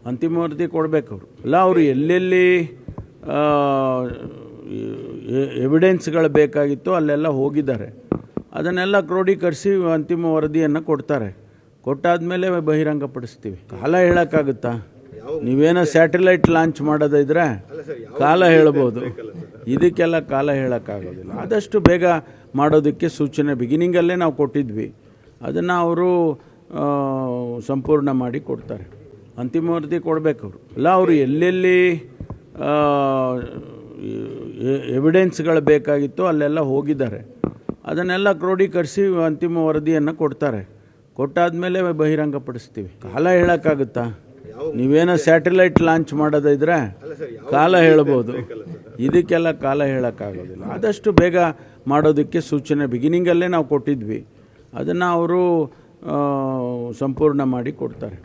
ಅಂತಿಮ ವರದಿ ಕೊಡಬೇಕು ಅವರು. ಅಲ್ಲ, ಅವರು ಎಲ್ಲೆಲ್ಲಿ ಎವಿಡೆನ್ಸ್ಗಳು ಬೇಕಾಗಿತ್ತು ಅಲ್ಲೆಲ್ಲ ಹೋಗಿದ್ದಾರೆ. ಅದನ್ನೆಲ್ಲ ಕ್ರೋಢೀಕರಿಸಿ ಅಂತಿಮ ವರದಿಯನ್ನು ಕೊಡ್ತಾರೆ. ಕೊಟ್ಟಾದಮೇಲೆ ಬಹಿರಂಗಪಡಿಸ್ತೀವಿ. ಕಾಲ ಹೇಳೋಕ್ಕಾಗುತ್ತಾ? ನೀವೇನೋ ಸ್ಯಾಟಲೈಟ್ ಲಾಂಚ್ ಮಾಡೋದಿದ್ರೆ ಕಾಲ ಹೇಳ್ಬೋದು, ಇದಕ್ಕೆಲ್ಲ ಕಾಲ ಹೇಳೋಕ್ಕಾಗೋದಿಲ್ಲ. ಆದಷ್ಟು ಬೇಗ ಮಾಡೋದಕ್ಕೆ ಸೂಚನೆ ಬಿಗಿನಿಂಗಲ್ಲೇ ನಾವು ಕೊಟ್ಟಿದ್ವಿ. ಅದನ್ನು ಅವರು ಸಂಪೂರ್ಣ ಮಾಡಿ ಕೊಡ್ತಾರೆ. ಅಂತಿಮ ವರದಿ ಕೊಡಬೇಕು ಅವರು. ಅಲ್ಲ, ಅವರು ಎಲ್ಲೆಲ್ಲಿ ಎವಿಡೆನ್ಸ್ಗಳು ಬೇಕಾಗಿತ್ತು ಅಲ್ಲೆಲ್ಲ ಹೋಗಿದ್ದಾರೆ. ಅದನ್ನೆಲ್ಲ ಕ್ರೋಢೀಕರಿಸಿ ಅಂತಿಮ ವರದಿಯನ್ನು ಕೊಡ್ತಾರೆ. ಕೊಟ್ಟಾದಮೇಲೆ ಬಹಿರಂಗಪಡಿಸ್ತೀವಿ. ಕಾಲ ಹೇಳೋಕ್ಕಾಗುತ್ತಾ? ನೀವೇನೋ ಸ್ಯಾಟಲೈಟ್ ಲಾಂಚ್ ಮಾಡೋದಿದ್ರೆ ಕಾಲ ಹೇಳ್ಬೋದು, ಇದಕ್ಕೆಲ್ಲ ಕಾಲ ಹೇಳೋಕ್ಕಾಗೋದಿಲ್ಲ. ಆದಷ್ಟು ಬೇಗ ಮಾಡೋದಕ್ಕೆ ಸೂಚನೆ ಬಿಗಿನಿಂಗಲ್ಲೇ ನಾವು ಕೊಟ್ಟಿದ್ವಿ. ಅದನ್ನು ಅವರು ಸಂಪೂರ್ಣ ಮಾಡಿ ಕೊಡ್ತಾರೆ.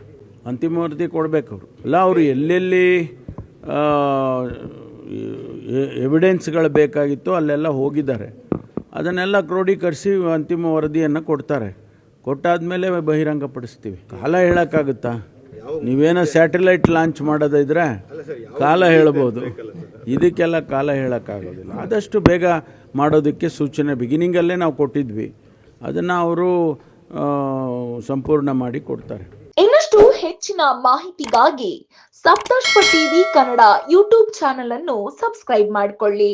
ಅಂತಿಮ ವರದಿ ಕೊಡಬೇಕು ಅವರು. ಅಲ್ಲ, ಅವರು ಎಲ್ಲೆಲ್ಲಿ ಎವಿಡೆನ್ಸ್ಗಳು ಬೇಕಾಗಿತ್ತು ಅಲ್ಲೆಲ್ಲ ಹೋಗಿದ್ದಾರೆ. ಅದನ್ನೆಲ್ಲ ಕ್ರೋಢೀಕರಿಸಿ ಅಂತಿಮ ವರದಿಯನ್ನು ಕೊಡ್ತಾರೆ. ಕೊಟ್ಟಾದಮೇಲೆ ಬಹಿರಂಗಪಡಿಸ್ತೀವಿ. ಕಾಲ ಹೇಳೋಕ್ಕಾಗುತ್ತಾ? ನೀವೇನೋ ಸ್ಯಾಟಲೈಟ್ ಲಾಂಚ್ ಮಾಡೋದಿದ್ರೆ ಕಾಲ ಹೇಳ್ಬೋದು, ಇದಕ್ಕೆಲ್ಲ ಕಾಲ ಹೇಳೋಕ್ಕಾಗೋದಿಲ್ಲ. ಆದಷ್ಟು ಬೇಗ ಮಾಡೋದಕ್ಕೆ ಸೂಚನೆ ಬಿಗಿನಿಂಗಲ್ಲೇ ನಾವು ಕೊಟ್ಟಿದ್ವಿ. ಅದನ್ನು ಅವರು ಸಂಪೂರ್ಣ ಮಾಡಿ ಕೊಡ್ತಾರೆ. ಇನ್ನಷ್ಟು ಹೆಚ್ಚಿನ ಮಾಹಿತಿಗಾಗಿ ಸಪ್ತರ್ಷಿ ಟಿವಿ ಕನ್ನಡ ಯೂಟ್ಯೂಬ್ ಚಾನೆಲ್ ಅನ್ನು ಸಬ್ಸ್ಕ್ರೈಬ್ ಮಾಡಿಕೊಳ್ಳಿ.